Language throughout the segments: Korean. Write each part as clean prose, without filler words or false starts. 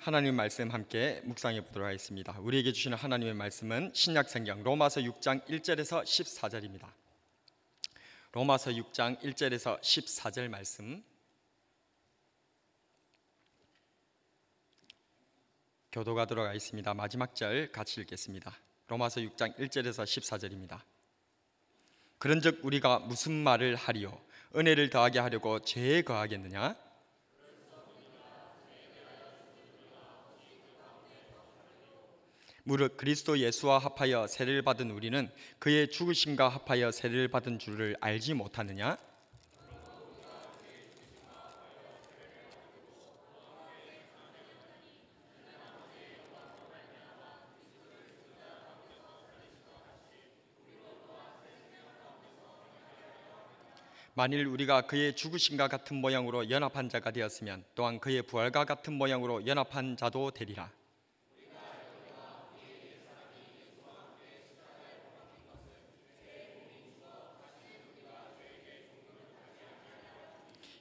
하나님 말씀 함께 묵상해 보도록 하겠습니다. 우리에게 주시는 하나님의 말씀은 신약성경 로마서 6장 1절에서 14절입니다. 로마서 6장 1절에서 14절 말씀 교도가 들어가 있습니다. 마지막 절 같이 읽겠습니다. 로마서 6장 1절에서 14절입니다. 그런즉 우리가 무슨 말을 하리요? 은혜를 더하게 하려고 죄에 거하겠느냐? 무릇 그리스도 예수와 합하여 세례를 받은 우리는 그의 죽으심과 합하여 세례를 받은 줄을 알지 못하느냐? 만일 우리가 그의 죽으심과 같은 모양으로 연합한 자가 되었으면 또한 그의 부활과 같은 모양으로 연합한 자도 되리라.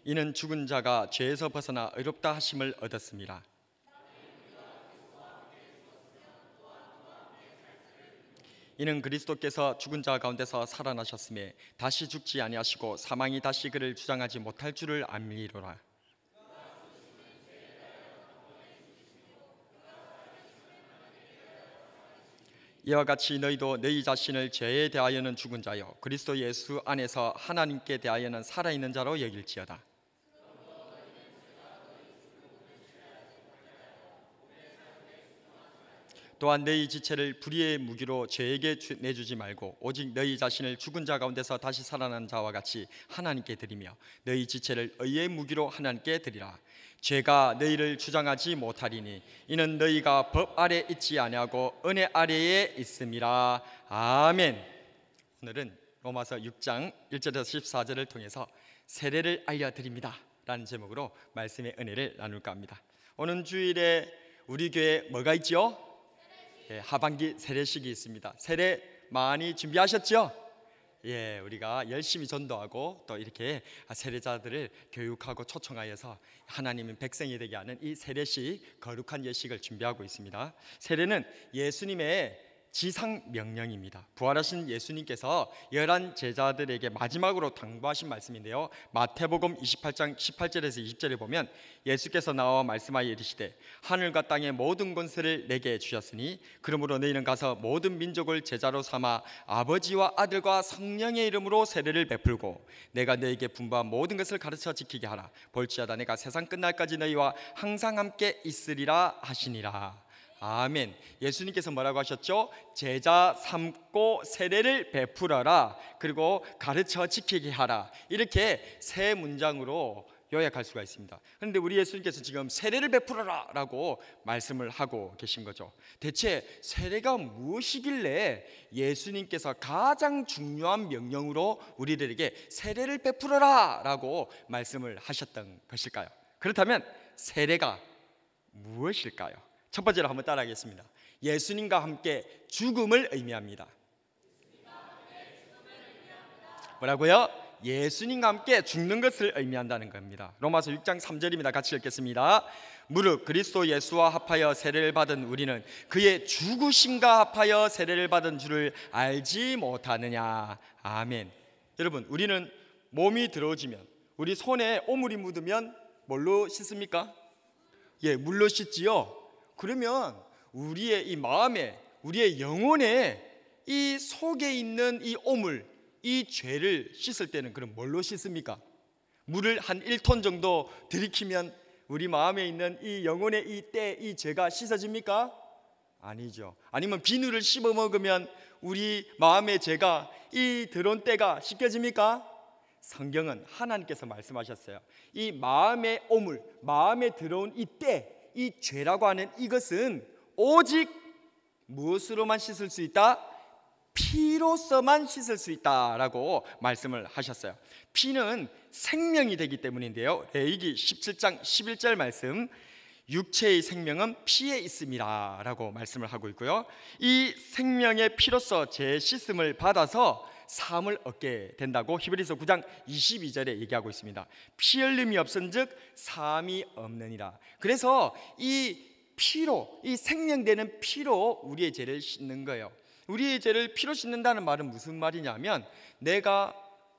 이는 죽은 자가 죄에서 벗어나 의롭다 하심을 얻었습니다. 이는 그리스도께서 죽은 자 가운데서 살아나셨음에 다시 죽지 아니하시고 사망이 다시 그를 주장하지 못할 줄을 알미로라. 이와 같이 너희도 너희 자신을 죄에 대하여는 죽은 자요 그리스도 예수 안에서 하나님께 대하여는 살아있는 자로 여길지어다. 또한 너희 지체를 불의의 무기로 죄에게 내주지 말고 오직 너희 자신을 죽은 자 가운데서 다시 살아난 자와 같이 하나님께 드리며 너희 지체를 의의 무기로 하나님께 드리라. 죄가 너희를 주장하지 못하리니 이는 너희가 법 아래 있지 아니하고 은혜 아래에 있음이라. 아멘. 오늘은 로마서 6장 1절에서 14절을 통해서 세례를 알려드립니다 라는 제목으로 말씀의 은혜를 나눌까 합니다. 오늘 주일에 우리 교회에 뭐가 있지요? 하반기 세례식이 있습니다. 세례 많이 준비하셨죠? 예, 우리가 열심히 전도하고 또 이렇게 세례자들을 교육하고 초청하여서 하나님의 백성이 되게 하는 이 세례식, 거룩한 예식을 준비하고 있습니다. 세례는 예수님의 지상 명령입니다. 부활하신 예수님께서 11 제자들에게 마지막으로 당부하신 말씀인데요, 마태복음 28장 18절에서 20절에 보면 예수께서 나와 말씀하여 이르시되 하늘과 땅의 모든 권세를 내게 주셨으니 그러므로 너희는 가서 모든 민족을 제자로 삼아 아버지와 아들과 성령의 이름으로 세례를 베풀고 내가 너희에게 분부한 모든 것을 가르쳐 지키게 하라. 볼지어다 내가 세상 끝날까지 너희와 항상 함께 있으리라 하시니라. 아멘. 예수님께서 뭐라고 하셨죠? 제자 삼고 세례를 베풀어라. 그리고 가르쳐 지키게 하라. 이렇게 세 문장으로 요약할 수가 있습니다. 그런데 우리 예수님께서 지금 세례를 베풀어라 라고 말씀을 하고 계신 거죠. 대체 세례가 무엇이길래 예수님께서 가장 중요한 명령으로 우리들에게 세례를 베풀어라 라고 말씀을 하셨던 것일까요? 그렇다면 세례가 무엇일까요? 첫 번째로 한번 따라하겠습니다. 예수님과 함께 죽음을 의미합니다. 뭐라고요? 예수님과 함께 죽는 것을 의미한다는 겁니다. 로마서 6장 3절입니다. 같이 읽겠습니다. 무릇 그리스도 예수와 합하여 세례를 받은 우리는 그의 죽으심과 합하여 세례를 받은 줄을 알지 못하느냐. 아멘. 여러분, 우리는 몸이 더러워지면, 우리 손에 오물이 묻으면 뭘로 씻습니까? 예, 물로 씻지요. 그러면 우리의 이 마음에, 우리의 영혼에 이 속에 있는 이 오물, 이 죄를 씻을 때는 그럼 뭘로 씻습니까? 물을 한 1톤 정도 들이키면 우리 마음에 있는 이 영혼의 이 때, 이 죄가 씻어집니까? 아니죠. 아니면 비누를 씹어 먹으면 우리 마음의 죄가, 이 더러운 때가 씻겨집니까? 성경은 하나님께서 말씀하셨어요. 이 마음의 오물, 마음에 들어온 이 때, 이 죄라고 하는 이것은 오직 무엇으로만 씻을 수 있다? 피로서만 씻을 수 있다라고 말씀을 하셨어요. 피는 생명이 되기 때문인데요, 레위기 17장 11절 말씀, 육체의 생명은 피에 있음이라 라고 말씀을 하고 있고요, 이 생명의 피로서 제 씻음을 받아서 사함을 얻게 된다고 히브리서 9장 22절에 얘기하고 있습니다. 피 흘림이 없은즉 사함이 없느니라. 그래서 이 이 생명되는 피로 우리의 죄를 씻는 거예요. 우리의 죄를 피로 씻는다는 말은 무슨 말이냐면, 내가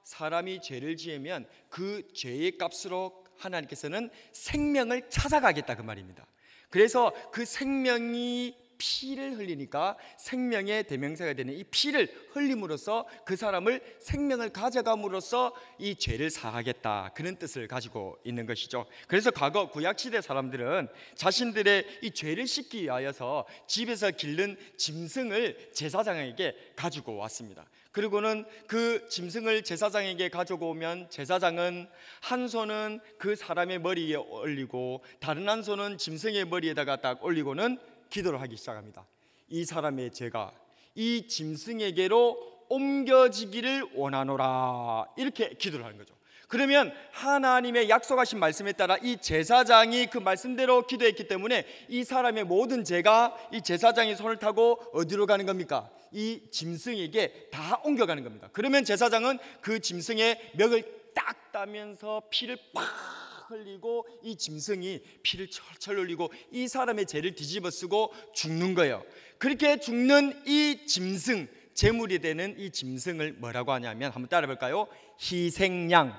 사람이 죄를 지으면 그 죄의 값으로 하나님께서는 생명을 찾아가겠다 그 말입니다. 그래서 그 생명이 피를 흘리니까 생명의 대명사가 되는 이 피를 흘림으로써 그 사람을 생명을 가져감으로써 이 죄를 사하겠다, 그런 뜻을 가지고 있는 것이죠. 그래서 과거 구약시대 사람들은 자신들의 이 죄를 씻기 위하여서 집에서 기른 짐승을 제사장에게 가지고 왔습니다. 그리고는 그 짐승을 제사장에게 가지고 오면 제사장은 한 손은 그 사람의 머리에 올리고 다른 한 손은 짐승의 머리에다가 딱 올리고는 기도를 하기 시작합니다. 이 사람의 죄가 이 짐승에게로 옮겨지기를 원하노라, 이렇게 기도를 하는 거죠. 그러면 하나님의 약속하신 말씀에 따라 이 제사장이 그 말씀대로 기도했기 때문에 이 사람의 모든 죄가 이 제사장이 손을 타고 어디로 가는 겁니까? 이 짐승에게 다 옮겨가는 겁니다. 그러면 제사장은 그 짐승의 멱을 딱 따면서 피를 팍 흘리고 이 짐승이 피를 철철 흘리고 이 사람의 죄를 뒤집어 쓰고 죽는 거예요. 그렇게 죽는 이 짐승, 제물이 되는 이 짐승을 뭐라고 하냐면, 한번 따라 볼까요? 희생양.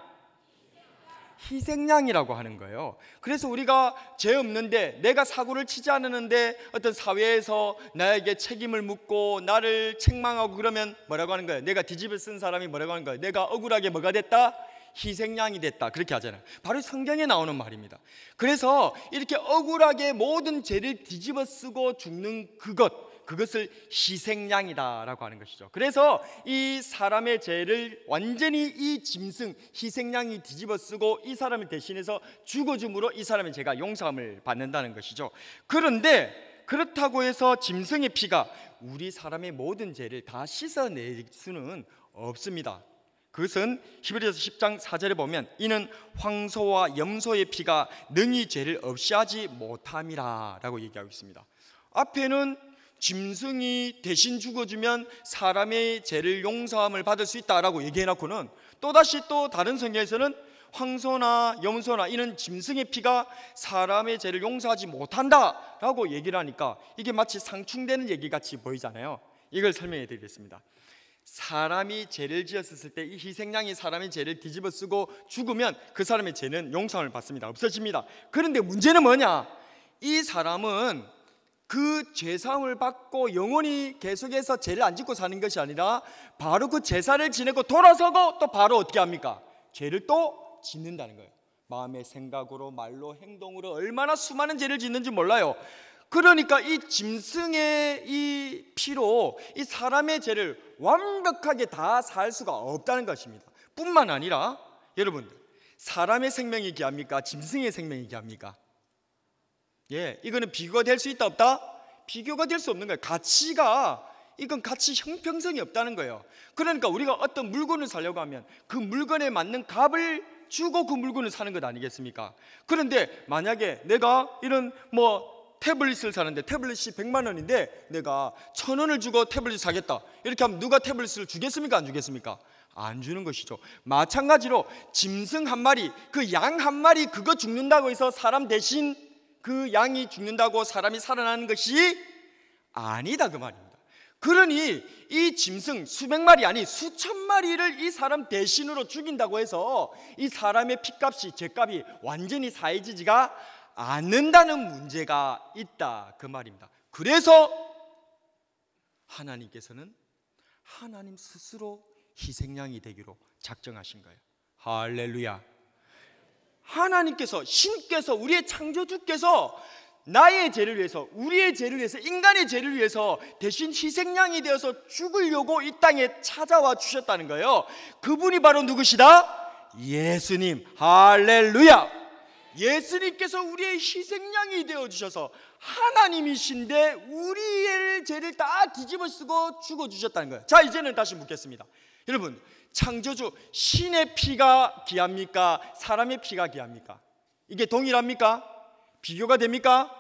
희생양이라고 하는 거예요. 그래서 우리가 죄 없는데, 내가 사고를 치지 않았는데 어떤 사회에서 나에게 책임을 묻고 나를 책망하고 그러면 뭐라고 하는 거예요? 내가 뒤집어 쓴 사람이 뭐라고 하는 거예요? 내가 억울하게 뭐가 됐다? 희생양이 됐다, 그렇게 하잖아요. 바로 성경에 나오는 말입니다. 그래서 이렇게 억울하게 모든 죄를 뒤집어 쓰고 죽는 그것을 희생양이다라고 하는 것이죠. 그래서 이 사람의 죄를 완전히 이 짐승 희생양이 뒤집어 쓰고 이 사람을 대신해서 죽어줌으로 이 사람의 죄가 용서함을 받는다는 것이죠. 그런데 그렇다고 해서 짐승의 피가 우리 사람의 모든 죄를 다 씻어낼 수는 없습니다. 그것은 히브리서 10장 4절에 보면, 이는 황소와 염소의 피가 능히 죄를 없이 하지 못함이라 라고 얘기하고 있습니다. 앞에는 짐승이 대신 죽어주면 사람의 죄를 용서함을 받을 수 있다라고 얘기해놓고는 또다시 또 다른 성경에서는 황소나 염소나 이는 짐승의 피가 사람의 죄를 용서하지 못한다라고 얘기를 하니까 이게 마치 상충되는 얘기같이 보이잖아요. 이걸 설명해 드리겠습니다. 사람이 죄를 지었을 때 이 희생양이 사람의 죄를 뒤집어 쓰고 죽으면 그 사람의 죄는 용서함을 받습니다. 없어집니다. 그런데 문제는 뭐냐? 이 사람은 그 죄사함을 받고 영원히 계속해서 죄를 안 짓고 사는 것이 아니라 바로 그 제사를 지내고 돌아서고 또 바로 어떻게 합니까? 죄를 또 짓는다는 거예요. 마음의 생각으로 말로 행동으로 얼마나 수많은 죄를 짓는지 몰라요. 그러니까 이 짐승의 이 피로 이 사람의 죄를 완벽하게 다 살 수가 없다는 것입니다. 뿐만 아니라 여러분들, 사람의 생명이 귀합니까? 짐승의 생명이 귀합니까? 이거는 비교가 될 수 있다 없다? 비교가 될 수 없는 거예요. 이건 가치 형평성이 없다는 거예요. 그러니까 우리가 어떤 물건을 사려고 하면 그 물건에 맞는 값을 주고 그 물건을 사는 것 아니겠습니까? 그런데 만약에 내가 이런 태블릿을 사는데 태블릿이 100만 원인데 내가 1,000원을 주고 태블릿 사겠다, 이렇게 하면 누가 태블릿을 주겠습니까? 안 주겠습니까? 안 주는 것이죠. 마찬가지로 짐승 한 마리, 그 양 한 마리 그거 죽는다고 해서 사람 대신 그 양이 죽는다고 사람이 살아나는 것이 아니다 그 말입니다. 그러니 이 짐승 수백 마리 아니 수천 마리를 이 사람 대신으로 죽인다고 해서 이 사람의 피값이, 죄값이 완전히 사해지지가 않는다는 문제가 있다 그 말입니다. 그래서 하나님께서는 하나님 스스로 희생양이 되기로 작정하신 거예요. 할렐루야. 하나님께서, 신께서, 우리의 창조주께서 나의 죄를 위해서, 우리의 죄를 위해서, 인간의 죄를 위해서 대신 희생양이 되어서 죽으려고 이 땅에 찾아와 주셨다는 거예요. 그분이 바로 누구시다? 예수님. 할렐루야. 예수님께서 우리의 희생양이 되어주셔서 하나님이신데 우리의 죄를 다 뒤집어 쓰고 죽어주셨다는 거예요. 자, 이제는 다시 묻겠습니다. 여러분, 창조주 신의 피가 귀합니까? 사람의 피가 귀합니까? 이게 동일합니까? 비교가 됩니까?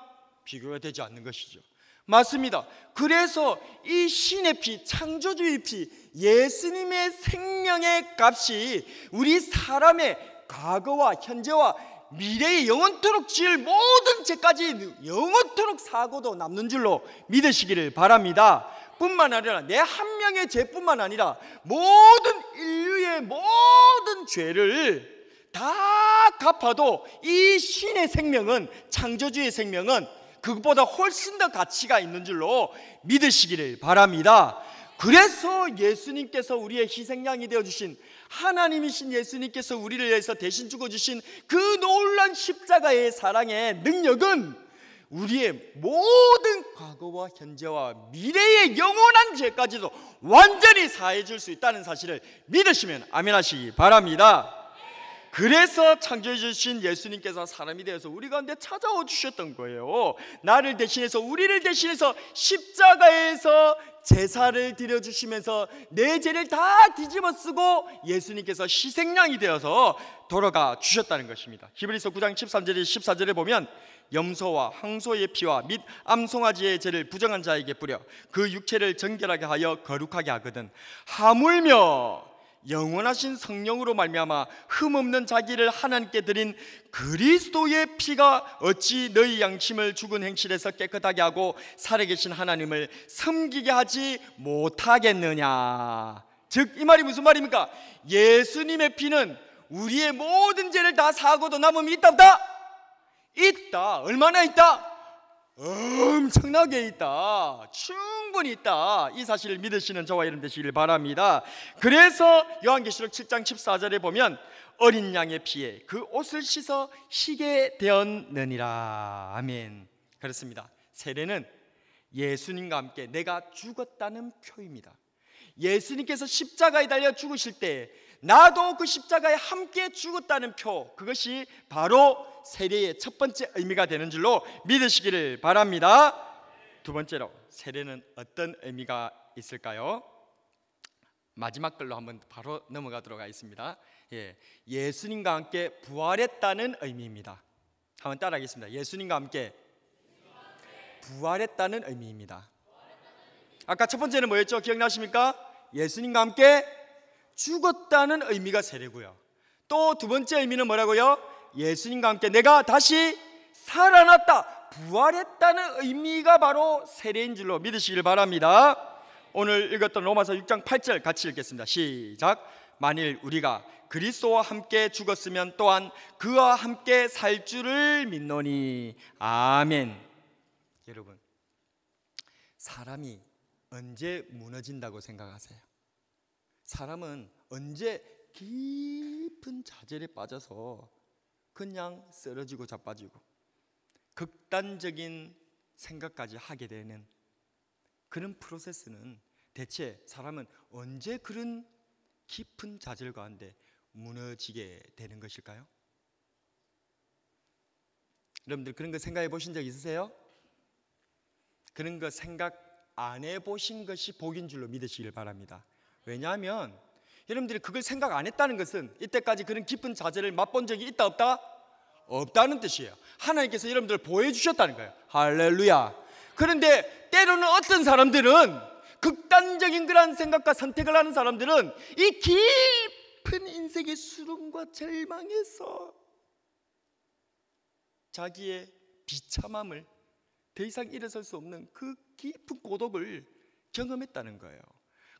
비교가 되지 않는 것이죠. 맞습니다. 그래서 이 신의 피, 창조주의 피, 예수님의 생명의 값이 우리 사람의 과거와 현재와 미래에 영원토록 지을 모든 죄까지 영원토록 사고도 남는 줄로 믿으시기를 바랍니다. 뿐만 아니라 내 한 명의 죄뿐만 아니라 모든 인류의 모든 죄를 다 갚아도 이 신의 생명은, 창조주의 생명은 그것보다 훨씬 더 가치가 있는 줄로 믿으시기를 바랍니다. 그래서 예수님께서 우리의 희생양이 되어주신, 하나님이신 예수님께서 우리를 위해서 대신 죽어주신 그 놀라운 십자가의 사랑의 능력은 우리의 모든 과거와 현재와 미래의 영원한 죄까지도 완전히 사해 줄 수 있다는 사실을 믿으시면 아멘 하시기 바랍니다. 그래서 창조해 주신 예수님께서 사람이 되어서 우리 가운데 찾아와 주셨던 거예요. 나를 대신해서, 우리를 대신해서 십자가에서 제사를 드려주시면서 내 죄를 다 뒤집어 쓰고 예수님께서 희생양이 되어서 돌아가 주셨다는 것입니다. 히브리서 9장 13절에 14절에 보면 염소와 항소의 피와 및 암송아지의 죄를 부정한 자에게 뿌려 그 육체를 정결하게 하여 거룩하게 하거든 하물며 영원하신 성령으로 말미암아 흠없는 자기를 하나님께 드린 그리스도의 피가 어찌 너희 양심을 죽은 행실에서 깨끗하게 하고 살아계신 하나님을 섬기게 하지 못하겠느냐. 즉 이 말이 무슨 말입니까? 예수님의 피는 우리의 모든 죄를 다 사하고도 남음이 있다 없다? 있다. 얼마나 있다? 엄청나게 있다. 충분히 있다. 이 사실을 믿으시는 저와 여러분 되시길 바랍니다. 그래서 요한계시록 7장 14절에 보면 어린 양의 피에 그 옷을 씻어 희게 되었느니라. 아멘. 그렇습니다. 세례는 예수님과 함께 내가 죽었다는 표입니다. 예수님께서 십자가에 달려 죽으실 때 나도 그 십자가에 함께 죽었다는 표, 그것이 바로 세례의 첫 번째 의미가 되는 줄로 믿으시기를 바랍니다. 두 번째로 세례는 어떤 의미가 있을까요? 마지막 걸로 한번 바로 넘어가도록 하겠습니다. 예수님과 함께 부활했다는 의미입니다. 한번 따라하겠습니다. 예수님과 함께 부활했다는 의미입니다. 아까 첫 번째는 뭐였죠? 기억나십니까? 예수님과 함께 죽었다는 의미가 세례고요. 또 두 번째 의미는 뭐라고요? 예수님과 함께 내가 다시 살아났다, 부활했다는 의미가 바로 세례인 줄로 믿으시길 바랍니다. 오늘 읽었던 로마서 6장 8절 같이 읽겠습니다. 시작. 만일 우리가 그리스도와 함께 죽었으면 또한 그와 함께 살 줄을 믿노니. 아멘. 여러분, 사람이 언제 무너진다고 생각하세요? 사람은 언제 깊은 좌절에 빠져서 그냥 쓰러지고 자빠지고 극단적인 생각까지 하게 되는 그런 프로세스는 대체 사람은 언제 그런 깊은 좌절 가운데 무너지게 되는 것일까요? 여러분들 그런 거 생각해 보신 적 있으세요? 그런 거 생각 안 해보신 것이 복인 줄로 믿으시길 바랍니다. 왜냐하면 여러분들이 그걸 생각 안 했다는 것은 이때까지 그런 깊은 좌절을 맛본 적이 있다 없다? 없다는 뜻이에요. 하나님께서 여러분들을 보여주셨다는 거예요. 할렐루야. 그런데 때로는 어떤 사람들은, 극단적인 그런 생각과 선택을 하는 사람들은 이 깊은 인생의 수렁과 절망에서 자기의 비참함을 더 이상 일어설 수 없는 그 깊은 고독을 경험했다는 거예요.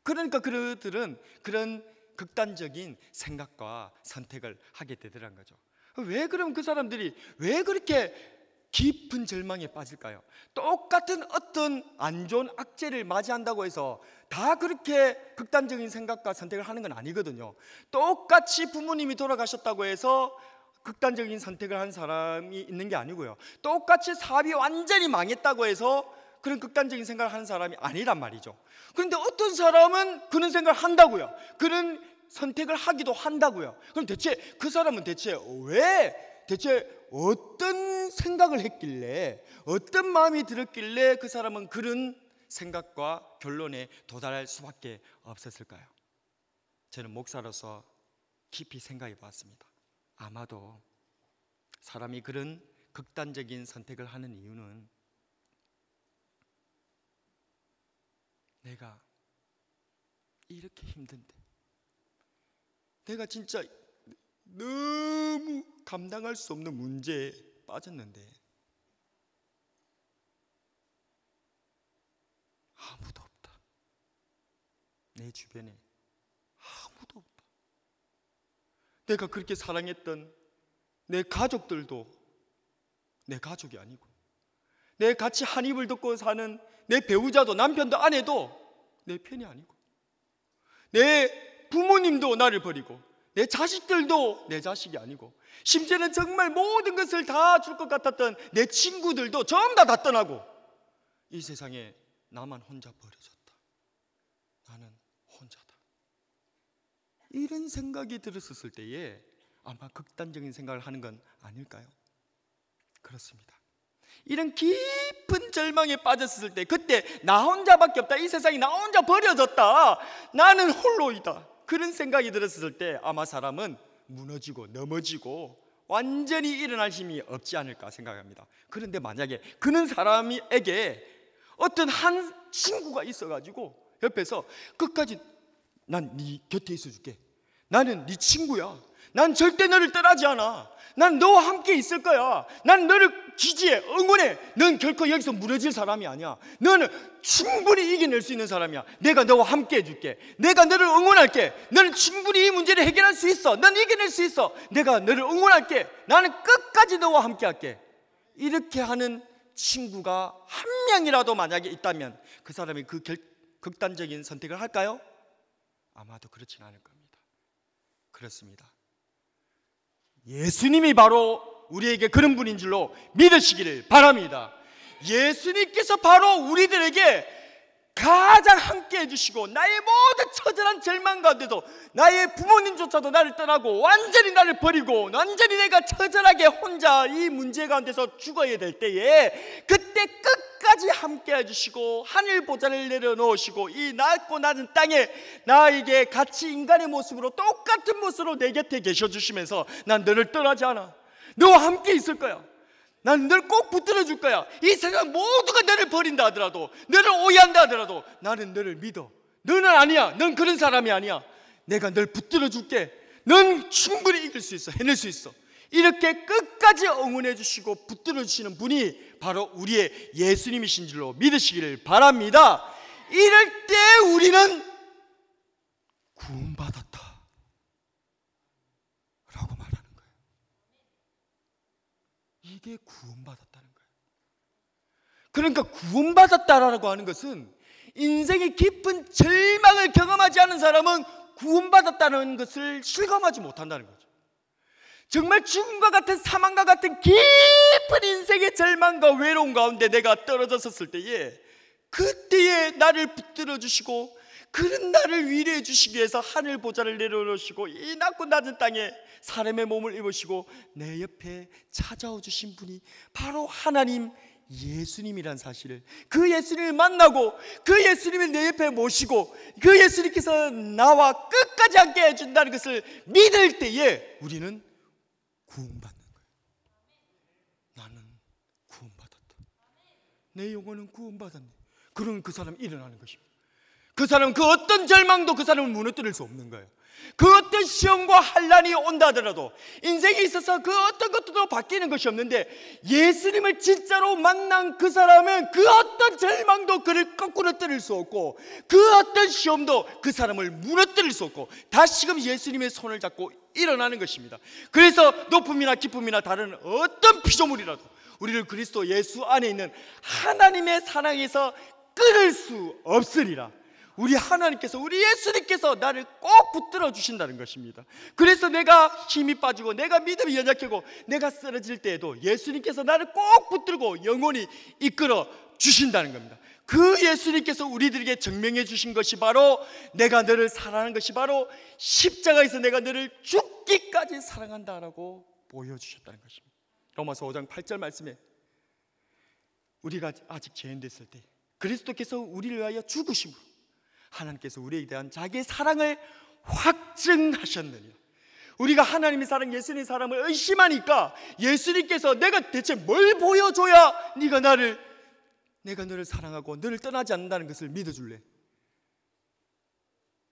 그러니까 그들은 그런 극단적인 생각과 선택을 하게 되더란 거죠. 왜 그럼 그 사람들이 왜 그렇게 깊은 절망에 빠질까요? 똑같은 어떤 안 좋은 악재를 맞이한다고 해서 다 그렇게 극단적인 생각과 선택을 하는 건 아니거든요. 똑같이 부모님이 돌아가셨다고 해서 극단적인 선택을 한 사람이 있는 게 아니고요. 똑같이 사업이 완전히 망했다고 해서 그런 극단적인 생각을 하는 사람이 아니란 말이죠. 그런데 어떤 사람은 그런 생각을 한다고요. 그런 선택을 하기도 한다고요. 그럼 대체 그 사람은 대체 어떤 생각을 했길래, 어떤 마음이 들었길래 그 사람은 그런 생각과 결론에 도달할 수밖에 없었을까요? 저는 목사로서 깊이 생각해 봤습니다. 아마도 사람이 그런 극단적인 선택을 하는 이유는 내가 이렇게 힘든데, 내가 진짜 너무 감당할 수 없는 문제에 빠졌는데 아무도 없다. 내 주변에 아무도 없다. 내가 그렇게 사랑했던 내 가족들도 내 가족이 아니고, 내 같이 한 입을 듣고 사는 내 배우자도, 남편도, 아내도 내 편이 아니고, 내 부모님도 나를 버리고, 내 자식들도 내 자식이 아니고, 심지어는 정말 모든 것을 다 줄 것 같았던 내 친구들도 전부 다 떠나고, 이 세상에 나만 혼자 버려졌다. 나는 혼자다. 이런 생각이 들었을 때에 아마 극단적인 생각을 하는 건 아닐까요? 그렇습니다. 이런 깊은 절망에 빠졌을 때, 그때 나 혼자밖에 없다, 이 세상이 나 혼자 버려졌다, 나는 홀로이다, 그런 생각이 들었을 때 아마 사람은 무너지고 넘어지고 완전히 일어날 힘이 없지 않을까 생각합니다. 그런데 만약에 그런 사람에게 어떤 한 친구가 있어가지고 옆에서 끝까지 난 네 곁에 있어줄게, 나는 네 친구야, 난 절대 너를 떠나지 않아, 난 너와 함께 있을 거야, 난 너를 지지해, 응원해, 넌 결코 여기서 무너질 사람이 아니야, 너는 충분히 이겨낼 수 있는 사람이야, 내가 너와 함께 해줄게, 내가 너를 응원할게, 너는 충분히 이 문제를 해결할 수 있어, 넌 이겨낼 수 있어, 내가 너를 응원할게, 나는 끝까지 너와 함께 할게. 이렇게 하는 친구가 한 명이라도 만약에 있다면 그 사람이 그 극단적인 선택을 할까요? 아마도 그렇지는 않을 겁니다. 그렇습니다. 예수님이 바로 우리에게 그런 분인 줄로 믿으시기를 바랍니다. 예수님께서 바로 우리들에게 가장 함께 해주시고, 나의 모든 처절한 절망 가운데도 나의 부모님조차도 나를 떠나고 완전히 나를 버리고 완전히 내가 처절하게 혼자 이 문제 가운데서 죽어야 될 때에 그때 끝까지 함께 해주시고 하늘 보좌를 내려놓으시고 이 낮고 낮은 땅에 나에게 같이 인간의 모습으로 똑같은 모습으로 내 곁에 계셔주시면서 난 너를 떠나지 않아, 너와 함께 있을 거야, 난 너를 꼭 붙들어 줄 거야, 이 세상 모두가 너를 버린다 하더라도, 너를 오해한다 하더라도 나는 너를 믿어, 너는 아니야, 넌 그런 사람이 아니야, 내가 널 붙들어 줄게, 넌 충분히 이길 수 있어, 해낼 수 있어. 이렇게 끝까지 응원해 주시고 붙들어 주시는 분이 바로 우리의 예수님이신 줄로 믿으시기를 바랍니다. 이럴 때 우리는 구원받았다 라고 말하는 거예요. 이게 구원받았다는 거예요. 그러니까 구원받았다라고 하는 것은, 인생의 깊은 절망을 경험하지 않은 사람은 구원받았다는 것을 실감하지 못한다는 거죠. 정말 죽음과 같은, 사망과 같은 깊은 인생의 절망과 외로움 가운데 내가 떨어졌을 때에, 그때에 나를 붙들어 주시고 그런 나를 위로해 주시기 위해서 하늘 보좌를 내려놓으시고 이 낮고 낮은 땅에 사람의 몸을 입으시고 내 옆에 찾아오 주신 분이 바로 하나님 예수님이란 사실을, 그 예수님을 만나고 그 예수님을 내 옆에 모시고 그 예수님께서 나와 끝까지 함께 해준다는 것을 믿을 때에 우리는 구원받는 거예요. 나는 구원받았다, 내 영혼은 구원받았네. 그러면 그 사람이 일어나는 것입니다. 그 사람은 그 어떤 절망도 그 사람을 무너뜨릴 수 없는 거예요. 그 어떤 시험과 환난이 온다 하더라도, 인생에 있어서 그 어떤 것도 바뀌는 것이 없는데, 예수님을 진짜로 만난 그 사람은 그 어떤 절망도 그를 거꾸로 때릴 수 없고, 그 어떤 시험도 그 사람을 무너뜨릴 수 없고, 다시금 예수님의 손을 잡고 일어나는 것입니다. 그래서 높음이나 기쁨이나 다른 어떤 피조물이라도 우리를 그리스도 예수 안에 있는 하나님의 사랑에서 끊을 수 없으리라. 우리 하나님께서, 우리 예수님께서 나를 꼭 붙들어 주신다는 것입니다. 그래서 내가 힘이 빠지고 내가 믿음이 연약하고 내가 쓰러질 때에도 예수님께서 나를 꼭 붙들고 영원히 이끌어 주신다는 겁니다. 그 예수님께서 우리들에게 증명해 주신 것이 바로, 내가 너를 사랑하는 것이 바로 십자가에서 내가 너를 죽기까지 사랑한다라고 보여주셨다는 것입니다. 로마서 5장 8절 말씀에, 우리가 아직 죄인 됐을 때 그리스도께서 우리를 위하여 죽으심으로 하나님께서 우리에 대한 자기의 사랑을 확증하셨느니라. 우리가 하나님의 사랑, 예수님의 사랑을 의심하니까 예수님께서 내가 대체 뭘 보여줘야 내가 너를 사랑하고 너를 떠나지 않는다는 것을 믿어줄래?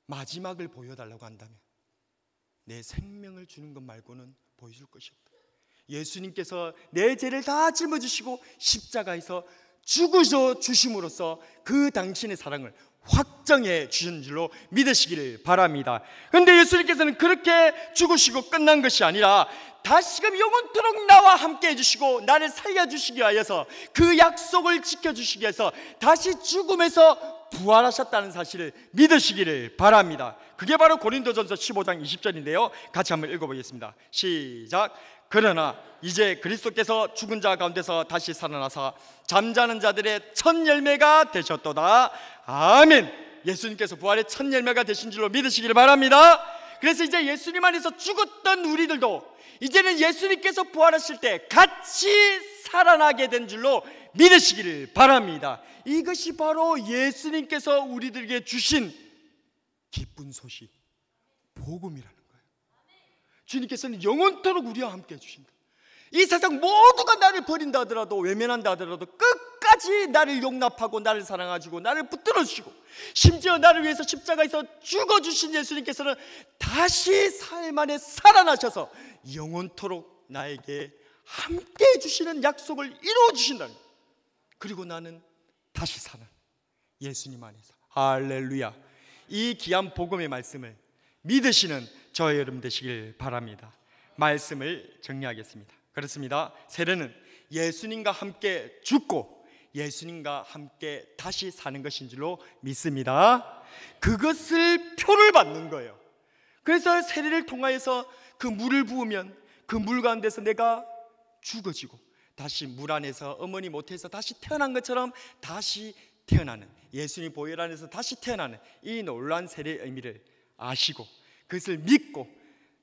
마지막을 보여달라고 한다면 내 생명을 주는 것 말고는 보여줄 것이 없다. 예수님께서 내 죄를 다 짊어지시고 십자가에서 죽으셔 주심으로써 그 당신의 사랑을 확정해 주신 줄로 믿으시기를 바랍니다. 그런데 예수님께서는 그렇게 죽으시고 끝난 것이 아니라 다시금 영원토록 나와 함께 해주시고 나를 살려주시기 위하여서 그 약속을 지켜주시기 위해서 다시 죽음에서 부활하셨다는 사실을 믿으시기를 바랍니다. 그게 바로 고린도전서 15장 20절인데요 같이 한번 읽어보겠습니다. 시작. 그러나 이제 그리스도께서 죽은 자 가운데서 다시 살아나사 잠자는 자들의 첫 열매가 되셨도다. 아멘. 예수님께서 부활의 첫 열매가 되신 줄로 믿으시기를 바랍니다. 그래서 이제 예수님 안에서 죽었던 우리들도 이제는 예수님께서 부활하실 때 같이 살아나게 된 줄로 믿으시기를 바랍니다. 이것이 바로 예수님께서 우리들에게 주신 기쁜 소식, 복음이라는 거예요. 주님께서는 영원토록 우리와 함께 해주신다. 이 세상 모두가 나를 버린다 하더라도, 외면한다 하더라도 끝까지 나를 용납하고 나를 사랑하시고 나를 붙들어 주시고 심지어 나를 위해서 십자가에서 죽어주신 예수님께서는 다시 사흘 만에 살아나셔서 영원토록 나에게 함께 해주시는 약속을 이루어 주신다는 거예요. 그리고 나는 다시 사는 예수님 안에서. 할렐루야. 이 귀한 복음의 말씀을 믿으시는 저와 여러분 되시길 바랍니다. 말씀을 정리하겠습니다. 그렇습니다. 세례는 예수님과 함께 죽고 예수님과 함께 다시 사는 것인 줄로 믿습니다. 그것을 표를 받는 거예요. 그래서 세례를 통하여서 그 물을 부으면 그 물 가운데서 내가 죽어지고 다시 물 안에서 어머니 모태에서 다시 태어난 것처럼 다시 태어나는, 예수님 보혈 안에서 다시 태어나는 이 놀라운 세례의 의미를 아시고 그것을 믿고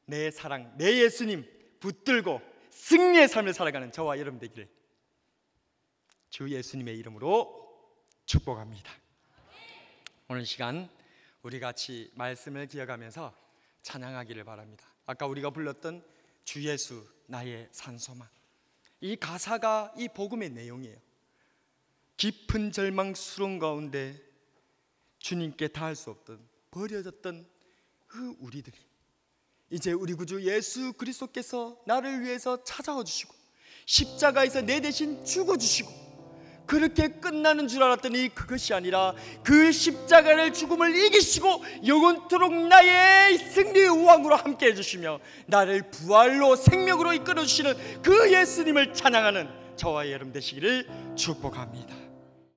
내 사랑, 내 예수님 붙들고 승리의 삶을 살아가는 저와 여러분 되기를 주 예수님의 이름으로 축복합니다. 오늘 시간 우리 같이 말씀을 기억하면서 찬양하기를 바랍니다. 아까 우리가 불렀던 주 예수 나의 산소망, 이 가사가 이 복음의 내용이에요. 깊은 절망스러운 가운데 주님께 닿을 수 없던 버려졌던 그 우리들이 이제 우리 구주 예수 그리스도께서 나를 위해서 찾아와 주시고 십자가에서 내 대신 죽어주시고 그렇게 끝나는 줄 알았더니 그것이 아니라 그 십자가를 죽음을 이기시고 영원토록 나의 승리의 우왕으로 함께 해주시며 나를 부활로 생명으로 이끌어주시는 그 예수님을 찬양하는 저와 여러분 되시기를 축복합니다.